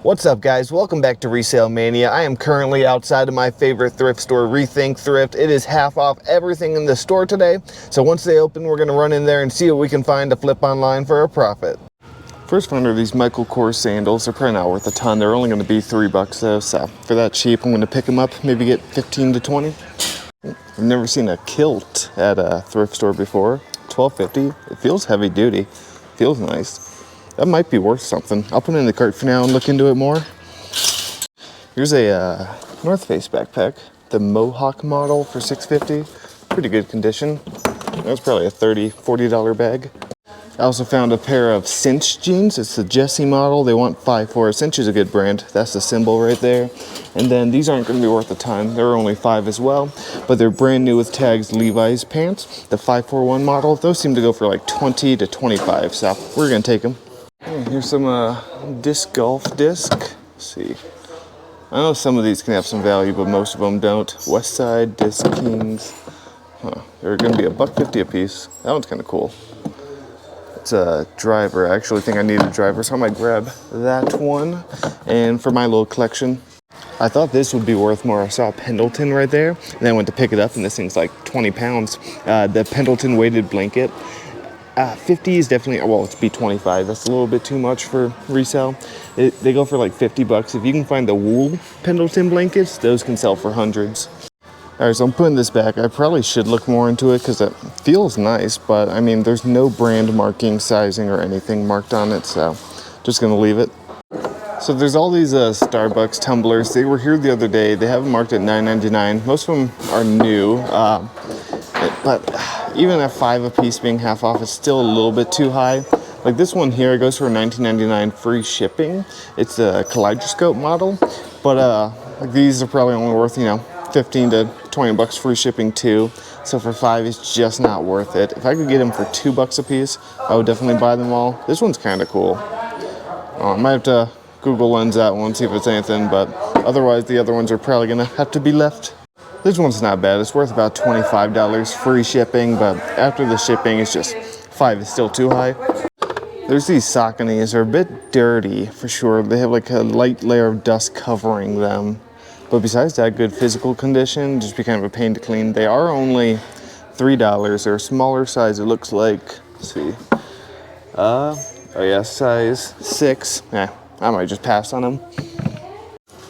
What's up, guys? Welcome back to Resale Mania. I am currently outside of my favorite thrift store, Rethink Thrift. It is half off everything in the store today. So once they open, we're going to run in there and see what we can find to flip online for a profit. First find are these Michael Kors sandals. They're probably not worth a ton. They're only going to be $3 though. So for that cheap, I'm going to pick them up, maybe get 15 to 20. I've never seen a kilt at a thrift store before. $12.50. It feels heavy duty. Feels nice. That might be worth something. I'll put it in the cart for now and look into it more. Here's a North Face backpack, the Mohawk model for $6.50. Pretty good condition. That's probably a $30, $40 bag. I also found a pair of Cinch jeans. It's the Jesse model. They want 5 for it. Cinch is a good brand. That's the symbol right there. And then these aren't going to be worth a ton. They're only 5 as well, but they're brand new with tags Levi's pants. The 541 model. Those seem to go for like 20 to 25. So we're going to take them. Here's some disc golf disc. Let's see. I know some of these can have some value, but most of them don't. Westside Disc Kings. They're going to be $1.50 a piece. That one's kind of cool. It's a driver. I actually think I need a driver, so I might grab that one. And for my little collection, I thought this would be worth more. I saw a Pendleton right there, and then I went to pick it up, and this thing's like 20 pounds. The Pendleton weighted blanket. 50 is definitely, well, it's B25. That's a little bit too much for resale. They go for like $50. If you can find the wool Pendleton blankets, those can sell for hundreds. All right, so I'm putting this back. I probably should look more into it because it feels nice, but I mean, there's no brand marking, sizing, or anything marked on it, so just gonna leave it. So there's all these Starbucks tumblers. They were here the other day. They have them marked at $9.99. Most of them are new, but even at 5 a piece being half off, it's still a little bit too high. Like this one here, it goes for $19.99 free shipping. It's a kaleidoscope model, but like these are probably only worth, 15 to 20 bucks free shipping too. So for 5, it's just not worth it. If I could get them for $2 a piece, I would definitely buy them all. This one's kind of cool. I might have to Google Lens that one, see if it's anything, but otherwise the other ones are probably gonna have to be left. This one's not bad. It's worth about $25 free shipping, but after the shipping, it's just 5 is still too high. There's these Sauconys. They're a bit dirty for sure. They have like a light layer of dust covering them. But besides that, good physical condition, just be kind of a pain to clean. They are only $3. They're a smaller size, it looks like. Let's see. Oh yeah, size 6. Yeah, I might just pass on them.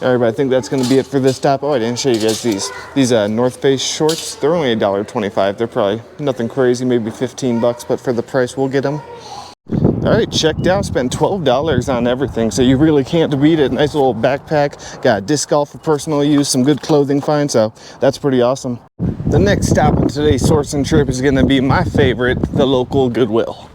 Alright, but I think that's going to be it for this top. Oh, I didn't show you guys these North Face shorts. They're only $1.25. They're probably nothing crazy, maybe 15 bucks, but for the price, we'll get them. Alright, checked out. Spent $12 on everything, so you really can't beat it. Nice little backpack. Got disc golf for personal use, some good clothing find, so that's pretty awesome. The next stop on today's sourcing trip is going to be my favorite, the local Goodwill.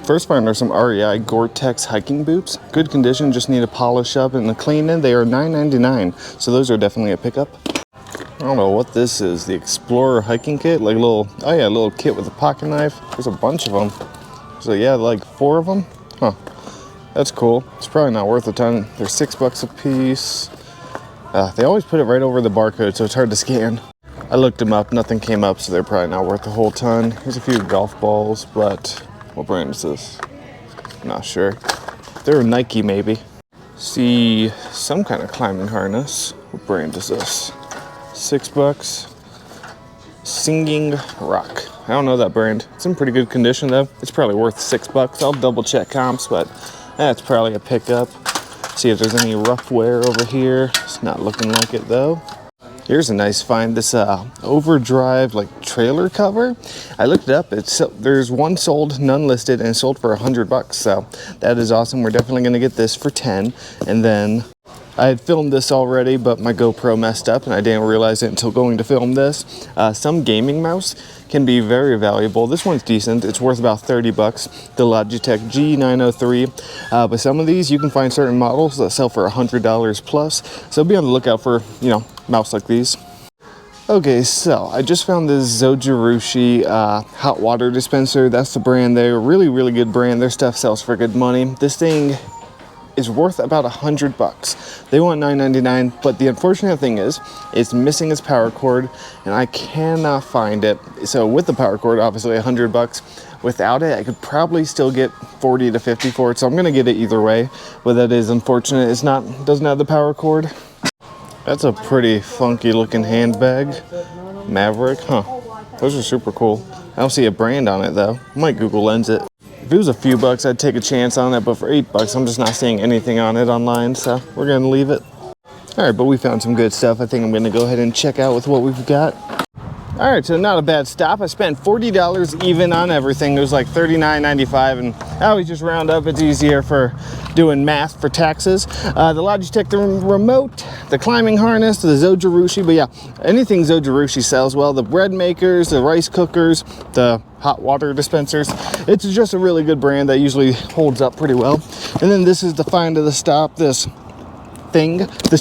First find are some REI Gore-Tex hiking boots. Good condition, just need to polish up and clean in. They are $9.99, so those are definitely a pickup. I don't know what this is, the Explorer hiking kit, like a little kit with a pocket knife. There's a bunch of them. So yeah, like 4 of them. That's cool. It's probably not worth a ton. They're $6 a piece. They always put it right over the barcode, so it's hard to scan. I looked them up, nothing came up, so they're probably not worth a whole ton. Here's a few golf balls, but what brand is this? Not sure. They're a Nike maybe. See some kind of climbing harness. What brand is this? $6. Singing Rock. I don't know that brand. It's in pretty good condition though. It's probably worth $6. I'll double check comps, but that's probably a pickup. See if there's any rough wear over here. It's not looking like it though. Here's a nice find, this Overdrive like trailer cover. I looked it up, there's one sold, none listed, and sold for $100, so that is awesome. We're definitely gonna get this for 10. And then I had filmed this already, but my GoPro messed up and I didn't realize it until going to film this. Some gaming mouse can be very valuable. This one's decent. It's worth about $30. The Logitech G903. But some of these, you can find certain models that sell for $100 plus. So be on the lookout for, mouse like these. Okay, so I just found this Zojirushi hot water dispenser. That's the brand there. Really, really good brand. Their stuff sells for good money. This thing is worth about $100. They want $9.99, but the unfortunate thing is it's missing its power cord and I cannot find it. So with the power cord, obviously $100, without it, I could probably still get 40 to 50 for it. So I'm gonna get it either way, but that is unfortunate. Doesn't have the power cord. That's a pretty funky looking handbag. Maverick, huh? Those are super cool. I don't see a brand on it though. Might Google Lens it. If it was a few bucks, I'd take a chance on it, but for $8, I'm just not seeing anything on it online, so we're gonna leave it. All right, but we found some good stuff. I think I'm gonna go ahead and check out with what we've got. All right, so not a bad stop. I spent $40 even on everything. It was like $39.95, and I always just round up. It's easier for doing math for taxes. The Logitech remote, the climbing harness, the Zojirushi, but yeah, anything Zojirushi sells well. The bread makers, the rice cookers, the hot water dispensers. It's just a really good brand that usually holds up pretty well. And then this is the find of the stop, this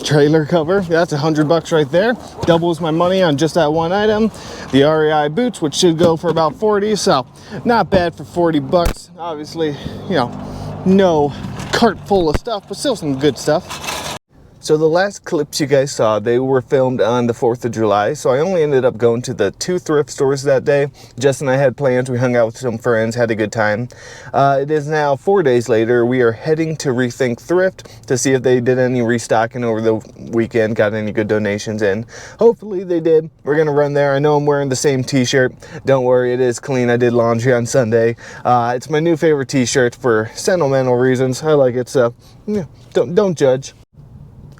trailer cover. That's $100 right there. Doubles my money on just that one item. The REI boots, which should go for about 40, so not bad for $40. Obviously, you know, no cart full of stuff, but still some good stuff. So the last clips you guys saw, they were filmed on the 4th of July, so I only ended up going to the 2 thrift stores that day. Jess and I had plans. We hung out with some friends, had a good time. It is now 4 days later. We are heading to Rethink Thrift to see if they did any restocking over the weekend, got any good donations in. Hopefully they did. We're going to run there. I know I'm wearing the same t-shirt. Don't worry, it is clean. I did laundry on Sunday. It's my new favorite t-shirt for sentimental reasons. I like it, so yeah, don't judge.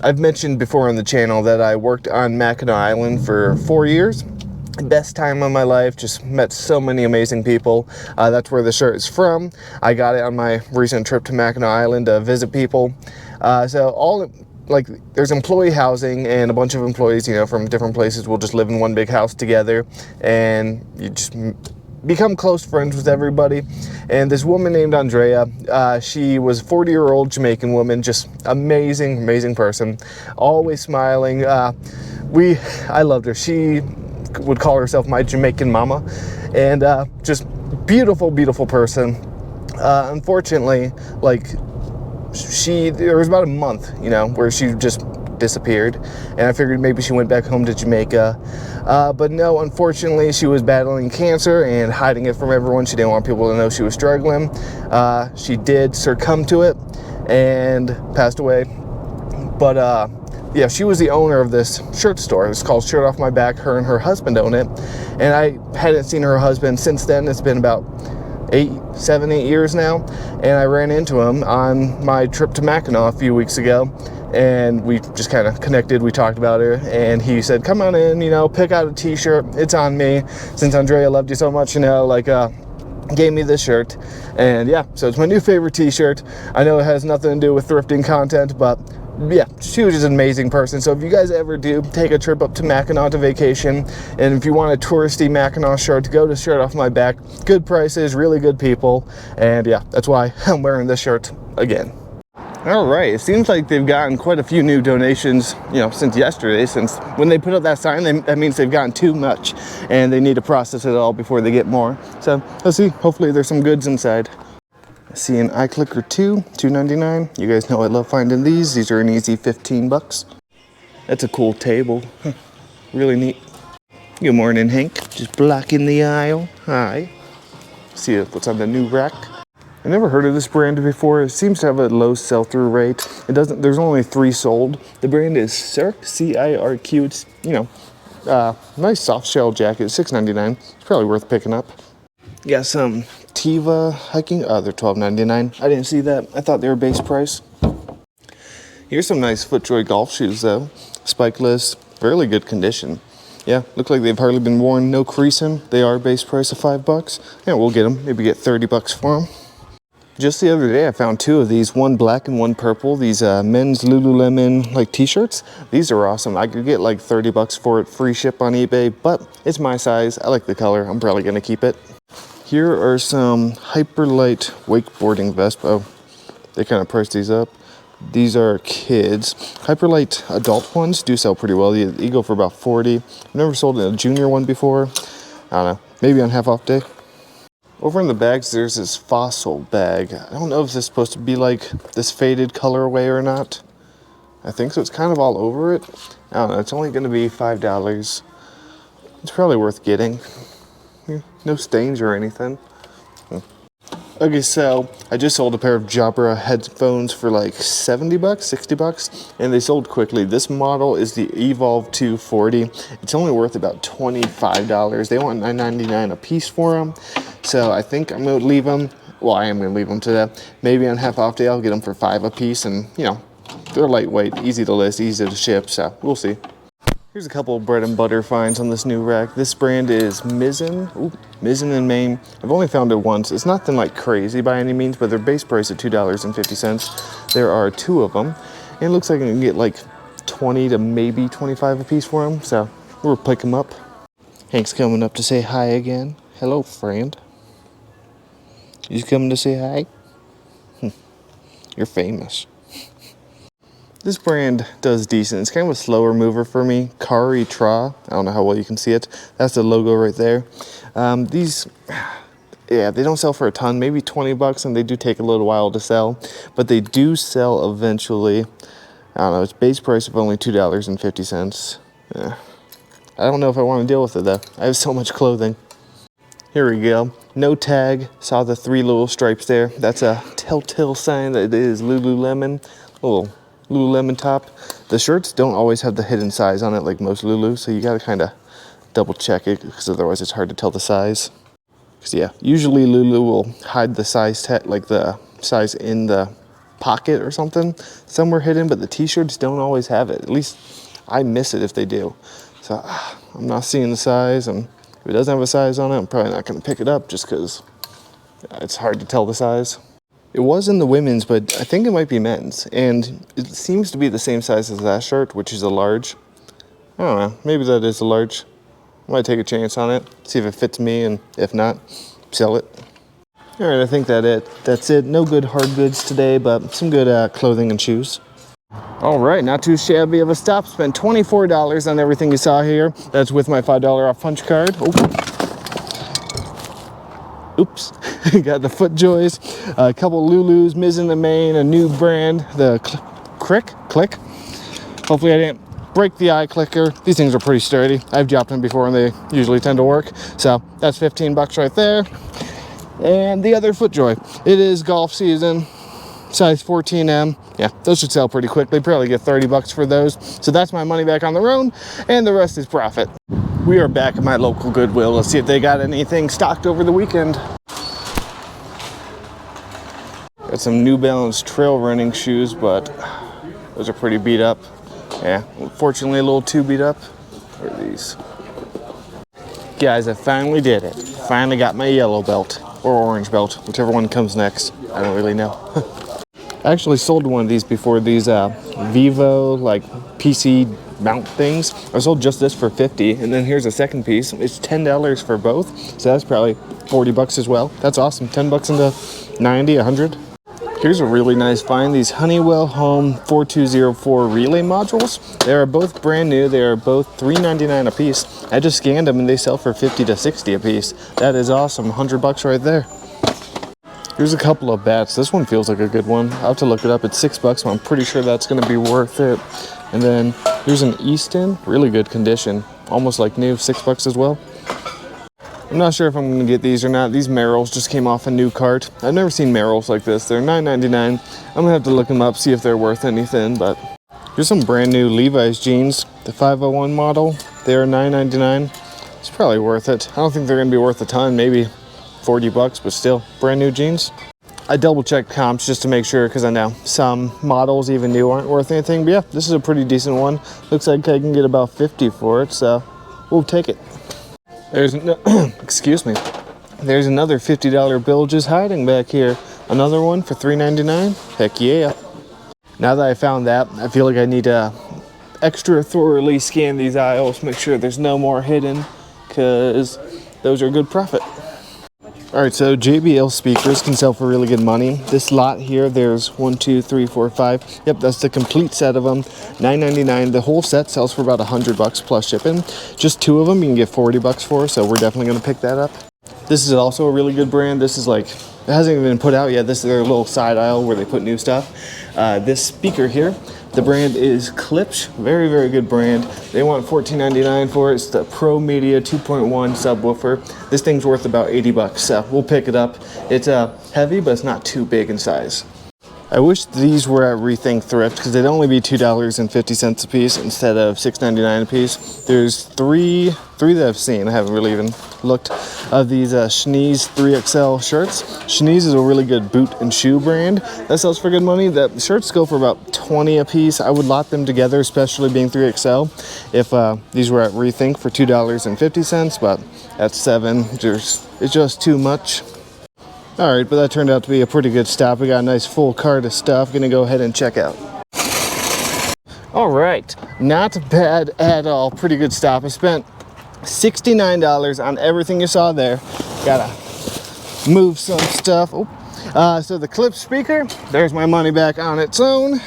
I've mentioned before on the channel that I worked on Mackinac Island for 4 years. Best time of my life, just met so many amazing people. That's where the shirt is from. I got it on my recent trip to Mackinac Island to visit people. There's employee housing, and a bunch of employees, you know, from different places will just live in one big house together, and you just become close friends with everybody. And this woman named Andrea, she was a 40-year-old Jamaican woman, just amazing person, always smiling. I loved her. She would call herself my Jamaican mama, and just beautiful person. Unfortunately, there was about a month, you know, where she just disappeared, and I figured maybe she went back home to Jamaica, but no, unfortunately she was battling cancer and hiding it from everyone. She didn't want people to know she was struggling. She did succumb to it and passed away, but yeah, she was the owner of this shirt store. It's called Shirt Off My Back. Her and her husband own it, and I hadn't seen her husband since then. It's been about 7, 8 years now, and I ran into him on my trip to Mackinac a few weeks ago, and we just kind of connected. We talked about her, and he said, come on in, you know, pick out a t-shirt. It's on me. Since Andrea loved you so much, you know, gave me this shirt. And yeah, so it's my new favorite t-shirt. I know it has nothing to do with thrifting content, but yeah, she was just an amazing person. So if you guys ever do take a trip up to Mackinac to vacation, and if you want a touristy Mackinac shirt, go to Shirt Off My Back. Good prices, really good people, and yeah, that's why I'm wearing this shirt again. All right, it seems like they've gotten quite a few new donations, you know, since yesterday. Since when they put up that sign, that means they've gotten too much, and they need to process it all before they get more. So let's see. Hopefully there's some goods inside. I see an iClicker 2, $2.99. You guys know I love finding these. These are an easy $15. That's a cool table. Really neat. Good morning, Hank. Just blocking the aisle. Hi. See what's on the new rack. I never heard of this brand before. It seems to have a low sell-through rate. There's only 3 sold. The brand is Cirque, C-I-R-Q. It's, you know, nice soft shell jacket, $6.99. It's probably worth picking up. Got some Tiva hiking. They're $12.99. I didn't see that. I thought they were base price. Here's some nice FootJoy golf shoes though. Spikeless, fairly good condition. Yeah, look like they've hardly been worn. No creasing. They are base price of $5. Yeah, we'll get them. Maybe get $30 for them. Just the other day, I found 2 of these, one black and one purple. These men's Lululemon t-shirts. These are awesome. I could get like $30 for it, free ship on eBay, but it's my size. I like the color. I'm probably gonna keep it. Here are some Hyperlight wakeboarding vests. Oh, they kind of priced these up. These are kids. Hyperlight adult ones do sell pretty well. You go for about $40. I've never sold a junior one before. I don't know, maybe on half off day. Over in the bags, there's this Fossil bag. I don't know if this is supposed to be like this faded colorway or not. I think so. It's kind of all over it. I don't know. It's only going to be $5. It's probably worth getting. No stains or anything. Okay, so I just sold a pair of Jabra headphones for like 70 bucks, 60 bucks, and they sold quickly. This model is the Evolve 240. It's only worth about $25. They want $9.99 a piece for them. So I think I'm gonna leave them. Well, I am gonna leave them to that. Maybe on half off day, I'll get them for $5 a piece, and you know, they're lightweight, easy to list, easy to ship, so we'll see. Here's a couple of bread and butter finds on this new rack. This brand is Mizzen. Ooh, Mizzen in Maine. I've only found it once. It's nothing like crazy by any means, but their base price is $2.50. There are 2 of them, and it looks like I can get like 20 to maybe 25 a piece for them, so we'll pick them up. Hank's coming up to say hi again. Hello, friend. You coming to say hi? You're famous. This brand does decent. It's kind of a slower mover for me. Kari Tra. I don't know how well you can see it. That's the logo right there. These, yeah, they don't sell for a ton, maybe 20 bucks, and they do take a little while to sell, but they do sell eventually. I don't know, it's base price of only $2.50. Yeah. I don't know if I want to deal with it though. I have so much clothing. Here we go. No tag. Saw the 3 little stripes there. That's a telltale sign that it is Lululemon. Little Lululemon top. The shirts don't always have the hidden size on it like most Lulu, so you gotta kind of double check it, because otherwise it's hard to tell the size. Because yeah, usually Lulu will hide the size like the size in the pocket or something somewhere hidden, but the t-shirts don't always have it. At least I miss it if they do. So I'm not seeing the size, and if it doesn't have a size on it, I'm probably not going to pick it up just because it's hard to tell the size. It was in the women's, but I think it might be men's, and it seems to be the same size as that shirt, which is a large. I don't know, maybe that is a large. I might take a chance on it, see if it fits me, and if not, sell it. All right, I think that's it. No good hard goods today, but some good clothing and shoes. All right, not too shabby of a stop. Spent $24 on everything you saw here. That's with my $5 off punch card. Oops, got the FootJoys, a couple Lulus, Mizzen in Maine, a new brand, the Click. Hopefully I didn't break the eye clicker. These things are pretty sturdy. I've dropped them before and they usually tend to work. So that's 15 bucks right there. And the other FootJoy. It is golf season, size 14M. Yeah, those should sell pretty quickly. Probably get 30 bucks for those. So that's my money back on the road, and the rest is profit. We are back at my local Goodwill. Let's see if they got anything stocked over the weekend. Got some New Balance trail running shoes, but those are pretty beat up. Yeah, unfortunately a little too beat up. What are these? Guys, I finally did it. Finally got my yellow belt, or orange belt, whichever one comes next. I don't really know. I actually sold one of these before, these Vivo like PC mount things. I sold just this for 50, and then here's a second piece. It's $10 for both, so that's probably 40 bucks as well. That's awesome. 10 bucks into 90, 100. Here's a really nice find. These Honeywell Home 4204 relay modules. They are both brand new. They are both $3.99 a piece. I just scanned them and they sell for 50 to 60 a piece. That is awesome. 100 bucks right there. Here's a couple of bats. This one feels like a good one. I'll have to look it up. It's 6 bucks, but I'm pretty sure that's going to be worth it. And then here's an Easton, really good condition, almost like new, 6 bucks as well. I'm not sure if I'm going to get these or not. These Merrills just came off a new cart. I've never seen Merrills like this. They're $9.99. I'm going to have to look them up, see if they're worth anything. But here's some brand new Levi's jeans, the 501 model. They're $9.99. It's probably worth it. I don't think they're going to be worth a ton, maybe 40 bucks, but still, brand new jeans. I double checked comps just to make sure, because I know some models, even new, aren't worth anything. But yeah, this is a pretty decent one. Looks like I can get about 50 for it, so we'll take it. There's no, excuse me. There's another $50 bill just hiding back here. Another one for $3.99. Heck yeah. Now that I found that, I feel like I need to extra thoroughly scan these aisles, make sure there's no more hidden, because those are good profit. All right, so JBL speakers can sell for really good money. This lot here, there's 1, 2, 3, 4, 5. Yep, that's the complete set of them. $9.99. The whole set sells for about 100 bucks plus shipping. Just 2 of them you can get 40 bucks for, so we're definitely gonna pick that up. This is also a really good brand. This is like It hasn't even been put out yet. This is their little side aisle where they put new stuff. This speaker here, the brand is Klipsch. Very, very good brand. They want $14.99 for it. It's the Pro Media 2.1 subwoofer. This thing's worth about 80 bucks, so we'll pick it up. It's heavy, but it's not too big in size. I wish these were at Rethink Thrift because they'd only be $2.50 a piece instead of $6.99 a piece. There's three that I've seen. I haven't really even looked of these Schnees 3XL shirts. Schnees is a really good boot and shoe brand that sells for good money. The shirts go for about $20 a piece. I would lot them together, especially being 3XL, if these were at Rethink for $2.50, but at $7, it's just too much. Alright, but that turned out to be a pretty good stop. We got a nice full cart of stuff. Gonna go ahead and check out. Alright, not bad at all. Pretty good stop. I spent $69 on everything you saw there. Gotta move some stuff. So the Klipsch speaker, there's my money back on its own.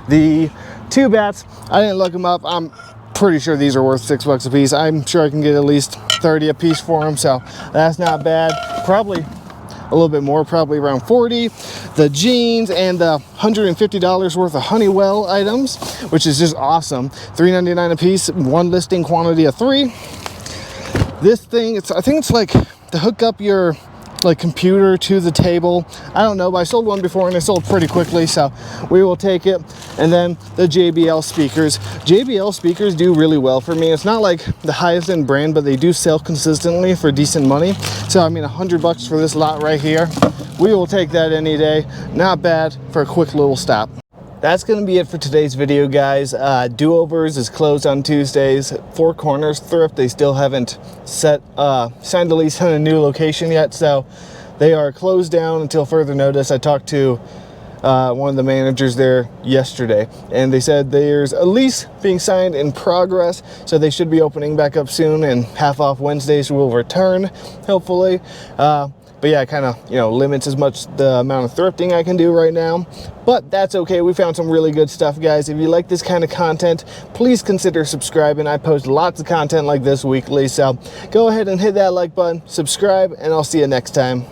The two bats, I didn't look them up. I'm pretty sure these are worth $6 a piece. I'm sure I can get at least 30 a piece for them, so that's not bad. Probably a little bit more, probably around 40. The jeans and the $150 worth of Honeywell items, which is just awesome. $3.99 a piece, one listing quantity of 3. This thing, I think it's like to hook up your computer to the table. I don't know, but I sold one before and I sold pretty quickly, so we will take it. And then the JBL speakers. JBL speakers do really well for me. It's not like the highest end brand, but they do sell consistently for decent money. So I mean, $100 for this lot right here, we will take that any day. Not bad for a quick little stop. That's going to be it for today's video, guys. Do-Overs is closed on Tuesdays. Four Corners Thrift, they still haven't signed a lease on a new location yet, so they are closed down until further notice. I talked to one of the managers there yesterday, and they said there's a lease being signed in progress, so they should be opening back up soon, and half off Wednesdays will return, hopefully. But yeah, it kind of, limits as much the amount of thrifting I can do right now. But that's okay. We found some really good stuff, guys. If you like this kind of content, please consider subscribing. I post lots of content like this weekly. So go ahead and hit that like button, subscribe, and I'll see you next time.